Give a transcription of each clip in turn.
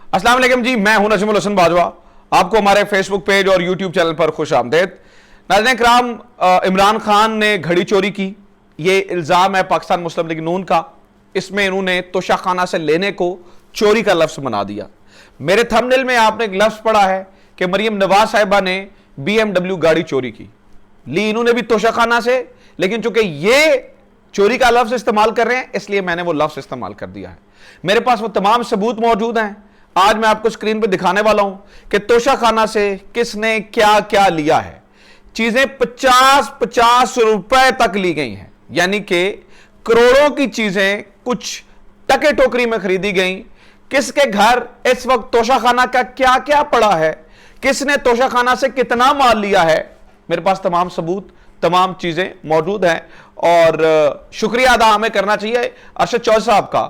अस्सलाम वालेकुम जी, मैं हूं नजमुल हसन बाजवा। आपको हमारे फेसबुक पेज और यूट्यूब चैनल पर खुश आमदेद। नाज़रीन किराम, इमरान खान ने घड़ी चोरी की, ये इल्ज़ाम है पाकिस्तान मुस्लिम लीग नून का। इसमें इन्होंने तोशाखाना से लेने को चोरी का लफ्ज़ बना दिया। मेरे थंबनेल में आपने एक लफ्ज़ पढ़ा है कि मरियम नवाज साहिबा ने BMW गाड़ी चोरी की, ली इन्होंने भी तोशाखाना से, लेकिन चूंकि ये चोरी का लफ्ज़ इस्तेमाल कर रहे हैं इसलिए मैंने वो लफ्ज़ इस्तेमाल कर दिया है। मेरे पास वो तमाम सबूत मौजूद हैं, आज मैं आपको स्क्रीन पे दिखाने वाला हूं कि तोशाखाना से किसने क्या क्या लिया है। चीजें 50-50 रुपए तक ली गई हैं, यानी कि करोड़ों की चीजें कुछ टके टोकरी में खरीदी गई। किसके घर इस वक्त तोशाखाना का क्या क्या पड़ा है, किसने तोशाखाना से कितना माल लिया है, मेरे पास तमाम सबूत, तमाम चीजें मौजूद हैं। और शुक्रिया अदा हमें करना चाहिए अरशद चौधरी साहब का,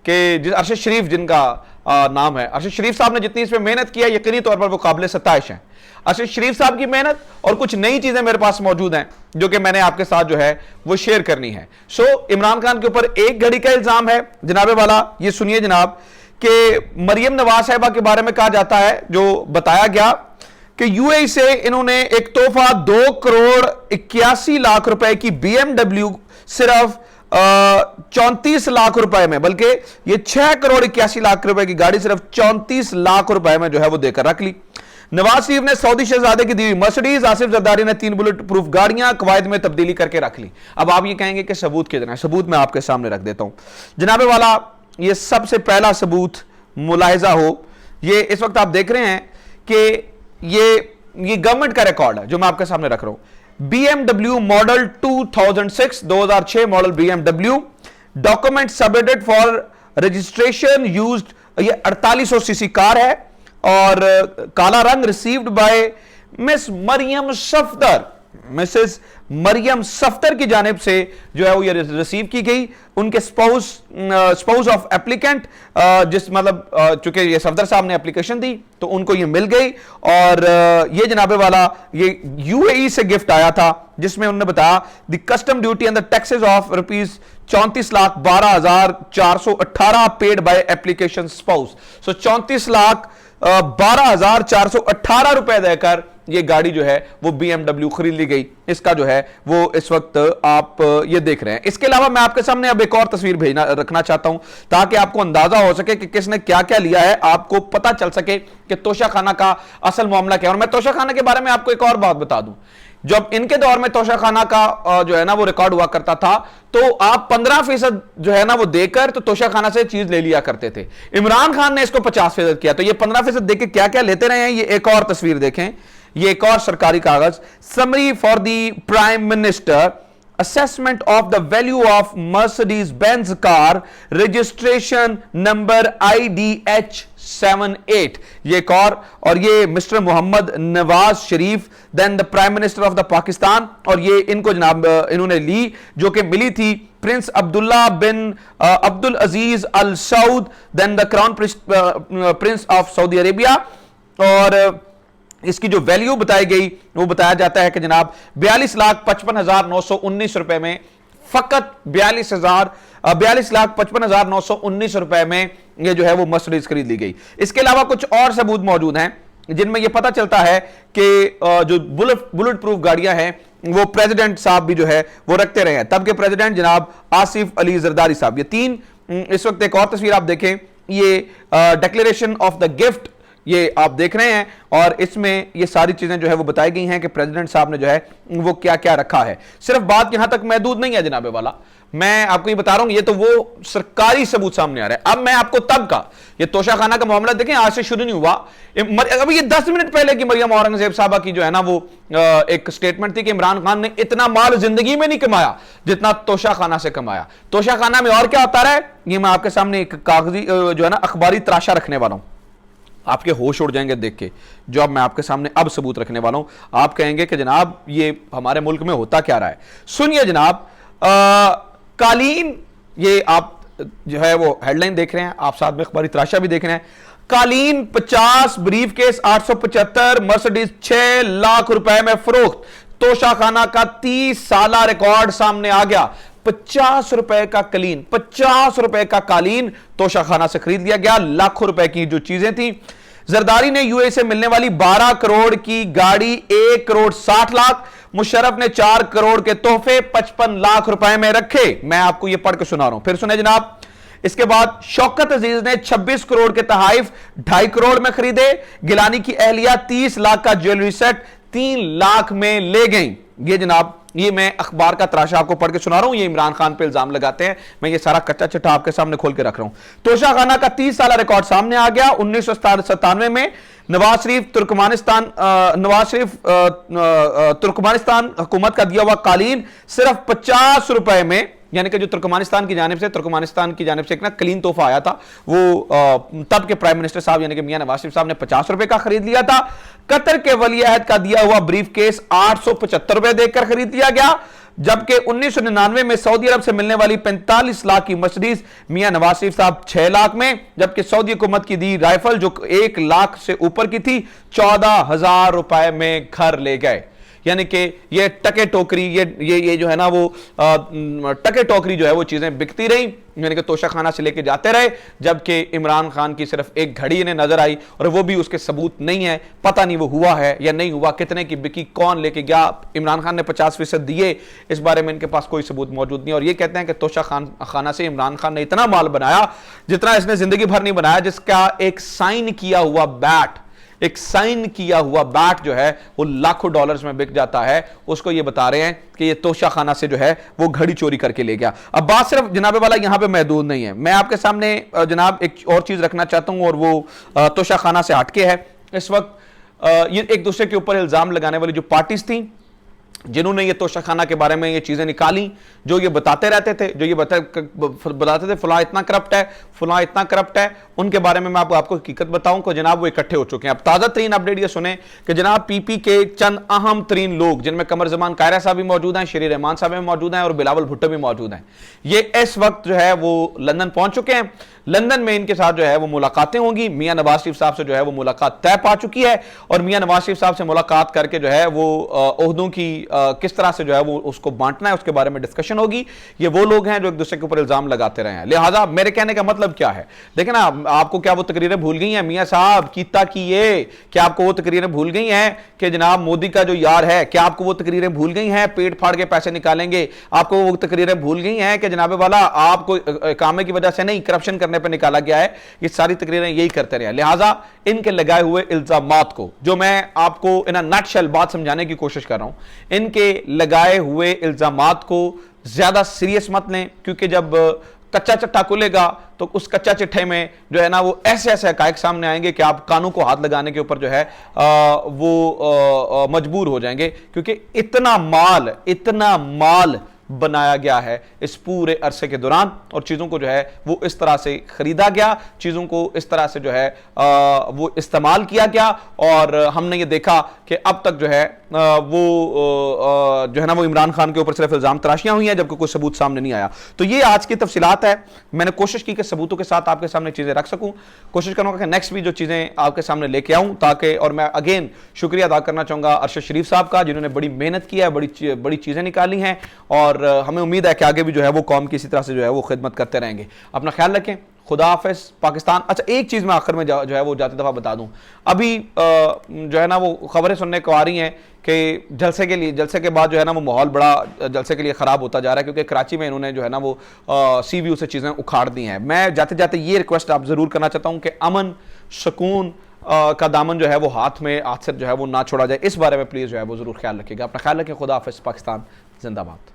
कि अरशद शरीफ जिनका नाम है, अरशद शरीफ साहब ने जितनी इसमें मेहनत किया यकीनी तौर पर वो काबिल सताइश है। अरशद शरीफ साहब की मेहनत और कुछ नई चीजें मेरे पास मौजूद हैं जो कि मैंने आपके साथ जो है वो शेयर करनी है। इमरान खान के ऊपर एक घड़ी का इल्जाम है जनाबे वाला, ये सुनिए जनाब, कि मरियम नवाज साहिबा के बारे में कहा जाता है, जो बताया गया कि यूएई से इन्होंने एक तोहफा 2 करोड़ 81 लाख रुपए की BMW सिर्फ 34 लाख रुपए में, बल्कि ये 6 करोड़ 81 लाख रुपए की गाड़ी सिर्फ 34 लाख रुपए में जो है वो देकर रख ली। नवाज शरीफ ने सऊदी शहजादे की दी हुई मर्सिडीज, आसिफ जरदारी ने 3 बुलेट प्रूफ गाड़ियां कवायद में तब्दीली करके रख ली। अब आप ये कहेंगे कि सबूत कितना है, सबूत मैं आपके सामने रख देता हूं जनाबे वाला। ये सबसे पहला सबूत मुलाहिजा हो, ये इस वक्त आप देख रहे हैं कि ये गवर्नमेंट का रिकॉर्ड है जो मैं आपके सामने रख रहा हूं। BMW model 2006 model BMW, document submitted for registration used, ये 4800 सीसी कार है और काला रंग, received by Miss Maryam Safdar, Mrs Maryam Safdar की जानिब से जो है वो ये रिसीव की गई। उनके स्पाउस ऑफ एप्लीकेंट, जिस मतलब चूंकि ये सफदर साहब ने एप्लीकेशन दी तो उनको ये मिल गई। और ये जनाबे वाला ये यूएई से गिफ्ट आया था, जिसमें उन्होंने बताया the custom duty and the taxes of rupees 34,12,418 paid by application spouse. 34,12,418 रुपए देकर ये गाड़ी जो है वो BMW खरीद ली गई। इसका जो है वो इस वक्त आप ये देख रहे हैं। इसके अलावा मैं आपके सामने अब एक और तस्वीर रखना चाहता हूं ताकि आपको अंदाजा हो सके कि किसने क्या क्या लिया है, आपको पता चल सके कि तोशाखाना का असल मामला क्या है। और मैं तोशाखाना के बारे में आपको एक और बात बता दूं, जब इनके दौर में तोशाखाना का जो है ना वो रिकॉर्ड हुआ करता था तो आप 15% जो है ना वो देकर तो तोशाखाना से चीज ले लिया करते थे। इमरान खान ने इसको 50% किया, तो ये 15% देकर क्या क्या लेते रहे हैं। ये एक और तस्वीर देखें, ये एक और सरकारी कागज, summary for the prime minister, assessment of the value of Mercedes-Benz car, registration number IDH78, ये एक और ये Mister Mohammad Nawaz Sharif, then the prime minister of the Pakistan, और ये इनको जनाब इन्होंने ली जो कि मिली थी Prince Abdullah bin Abdul Aziz Al Saud, then the crown prince of Saudi Arabia. और इसकी जो वैल्यू बताई गई वो बताया जाता है कि जनाब 42,55,919 रुपए में, फकत 42,55,919 रुपए में ये जो है वो मर्सिडीज खरीद ली गई। इसके अलावा कुछ और सबूत मौजूद हैं जिनमें यह पता चलता है कि जो बुलेट प्रूफ गाड़ियां हैं वो प्रेसिडेंट साहब भी जो है वो रखते रहे हैं, तब के प्रेसिडेंट जनाब आसिफ अली जरदारी साहब। ये तीन, इस वक्त एक और तस्वीर आप देखें, ये डिक्लेरेशन ऑफ द गिफ्ट ये आप देख रहे हैं, और इसमें ये सारी चीजें जो है वो बताई गई हैं कि प्रेसिडेंट साहब ने जो है वो क्या क्या रखा है। सिर्फ बात यहां तक महदूद नहीं है जनाबे वाला, मैं आपको ये बता रहा हूं, ये तो वो सरकारी सबूत सामने आ रहा है। अब मैं आपको तब का ये तोशाखाना का मामला देखें, आज से शुरू नहीं हुआ, अभी ये 10 मिनट पहले की मरियम औरंगजेब साहबा की जो है ना वो एक स्टेटमेंट थी कि इमरान खान ने इतना माल जिंदगी में नहीं कमाया जितना तोशाखाना से कमाया। तोशाखाना में और क्या होता रहा है, ये मैं आपके सामने एक कागजी जो है ना अखबारी तराशा रखने वाला हूं, आपके होश उड़ जाएंगे देख के। जो अब मैं आपके सामने अब सबूत रखने वाला हूं, आप कहेंगे कि जनाब ये हमारे मुल्क में होता क्या रहा है। सुनिए जनाब, कालीन, ये आप जो है वो हेडलाइन देख रहे हैं, आप साथ में अखबारी तराशा भी देख रहे हैं। कालीन 50, ब्रीफ केस 875, मर्सिडीज 6 लाख रुपए में फरोख्त। तोशाखाना का 30 साला रिकॉर्ड सामने आ गया। ₹50 का कलीन, ₹50 का कालीन तोशाखाना से खरीद लिया गया। लाखों रुपए की जो चीजें थी। जरदारी ने यूएई से मिलने वाली 12 करोड़ की गाड़ी 1 करोड़ 60 लाख, मुशर्रफ ने 4 करोड़ के तोहफे 55 लाख रुपए में रखे। मैं आपको यह पढ़ के सुना रहा हूं, फिर सुने जनाब। इसके बाद शौकत अजीज ने 26 करोड़ के तहाइफ 2.5 करोड़ में खरीदे। गिलानी की अहलिया 30 लाख का ज्वेलरी सेट 3 लाख में ले गई। ये जनाब, ये मैं अखबार का तराशा आपको पढ़ के सुना रहा हूं। ये इमरान खान पे इल्जाम लगाते हैं। मैं ये सारा कच्चा चिट्ठा आपके सामने खोल के रख रहा हूं। तोशाखाना का 30 साल रिकॉर्ड सामने आ गया। 1997 में नवाज शरीफ तुर्कमानिस्तान हुकूमत का दिया हुआ कालीन सिर्फ ₹50 में, यानी कि जो तुर्कमानिस्तान की जानिब से एक ना कलीन तोहफा आया था, वो तब के प्राइम मिनिस्टर साहब यानी कि मियां नवाज शरीफ साहब ने ₹50 का खरीद लिया था। कतर के वली अहद का दिया हुआ ब्रीफ केस ₹875 देकर खरीद लिया गया। जबकि 1999 में सऊदी अरब से मिलने वाली 45 लाख की मर्सिडीज मियां नवाज शरीफ साहब 6 लाख में, जबकि सऊदी हुकूमत की दी राइफल जो 1 लाख से ऊपर की थी 14,000 रुपए में घर ले गए। यानी कि ये टके टोकरी, ये जो है ना वो टके टोकरी जो है वो चीजें बिकती रही, यानी कि तोशाखाना से लेके जाते रहे। जबकि इमरान खान की सिर्फ एक घड़ी इन्हें नजर आई, और वो भी उसके सबूत नहीं है। पता नहीं वो हुआ है या नहीं हुआ, कितने की बिकी, कौन लेके गया। इमरान खान ने 50% दिए, इस बारे में इनके पास कोई सबूत मौजूद नहीं। और ये कहते हैं कि तोशाखाना से इमरान खान ने इतना माल बनाया जितना इसने जिंदगी भर नहीं बनाया, जिसका एक साइन किया हुआ बैट जो है वो लाखों डॉलर्स में बिक जाता है। उसको ये बता रहे हैं कि ये तोशाखाना से जो है वो घड़ी चोरी करके ले गया। अब बात सिर्फ जनाबे वाला यहां पे महदूद नहीं है। मैं आपके सामने जनाब एक और चीज रखना चाहता हूं, और वो तोशाखाना से हटके है। इस वक्त ये एक दूसरे के ऊपर इल्जाम लगाने वाली जो पार्टीज थी, जिन्होंने ये तोशाखाना के बारे में ये चीजें निकाली, जो ये बताते रहते थे, जो ये बताते थे फलां इतना करप्ट है, फलां इतना करप्ट है, उनके बारे में मैं आपको हकीकत बताऊं कि जनाब वो इकट्ठे हो चुके हैं। अब ताजा तरीन अपडेट ये सुने कि जनाब पीपी के चंद अहम तरीन लोग, जिनमें कमर जमान कायरा साहब भी मौजूद हैं, शरीर रहमान साहब भी मौजूद हैं, और बिलावल भुट्टो भी मौजूद हैं, ये इस वक्त जो है वो लंदन पहुंच चुके हैं। लंदन में इनके साथ जो है वो मुलाकातें होंगी। मियां नवाज शरीफ साहब से जो है वो मुलाकात तय पा चुकी है, और मियां नवाज शरीफ साहब से मुलाकात करके जो है वो ओहदों की किस तरह से जो है वो उसको बांटना है, उसके बारे में डिस्कशन होगी। ये वो लोग हैं जो एक दूसरे के ऊपर इल्जाम लगाते रहे हैं। लिहाजा मेरे कहने का मतलब क्या है, देखें ना, आपको क्या वो तकरीरें भूल गई हैं मियां साहब कीता की ये? क्या आपको वो तकरीरें भूल गई हैं कि जनाब मोदी का जो यार है? क्या आपको वो तकरीरें भूल गई हैं पेट फाड़ के पैसे निकालेंगे? आपको वो तकरीरें भूल गई हैं कि जनाबे वाला आपको कामे की वजह से नहीं, करप्शन करने पर निकाला गया है? ये सारी तकरीरें यही करते रहे। लिहाजा इनके लगाए हुए इल्जामात को, जो मैं आपको इन नटशेल बात समझाने की कोशिश कर रहा हूं, इनके लगाए हुए इल्जामात को ज्यादा सीरियस मत लें, क्योंकि जब कच्चा चिट्ठा खुलेगा तो उस कच्चा चिट्ठे में जो है ना वो ऐसे ऐसे हकायक सामने आएंगे कि आप कानों को हाथ लगाने के ऊपर जो है वो मजबूर हो जाएंगे, क्योंकि इतना माल बनाया गया है इस पूरे अरसे के दौरान, और चीजों को जो है वो इस तरह से खरीदा गया, चीजों को इस तरह से जो है वो इस्तेमाल किया गया, और हमने ये देखा कि अब तक जो है जो है ना वो इमरान खान के ऊपर सिर्फ इल्जाम तराशियां हुई हैं, जबकि कोई सबूत सामने नहीं आया। तो ये आज की तफसीलात है। मैंने कोशिश की कि सबूतों के साथ आपके सामने चीजें रख सकूं। कोशिश करूंगा कि नेक्स्ट भी जो चीजें आपके सामने लेके आऊं, ताकि, और मैं अगेन शुक्रिया अदा करना चाहूंगा अरशद शरीफ साहब का, जिन्होंने बड़ी मेहनत की है, बड़ी चीजें निकाली हैं, और हमें उम्मीद है कि आगे भी जो है वो कौम की इसी तरह से जो है वो खिदमत करते रहेंगे। अपना ख्याल रखें। खुदा हाफिज पाकिस्तान। अच्छा, एक चीज मैं आखिर में जो है वो जाती दफा बता दूं, अभी जो है ना वो खबरें सुनने को आ रही हैं कि जलसे के बाद जो है ना वो माहौल बड़ा जलसे के लिए खराब होता जा रहा है, क्योंकि कराची में इन्होंने जो है ना वो सी व्यू से चीजें उखाड़ दी हैं। मैं जाते जाते ये रिक्वेस्ट आप जरूर करना चाहता हूं कि अमन सुकून का दामन जो है वो हाथ से जो है वो ना छोड़ा जाए। इस बारे में प्लीज जो है वो जरूर ख्याल रखिएगा। अपना ख्याल रखें। खुदा हाफिज पाकिस्तान जिंदाबाद।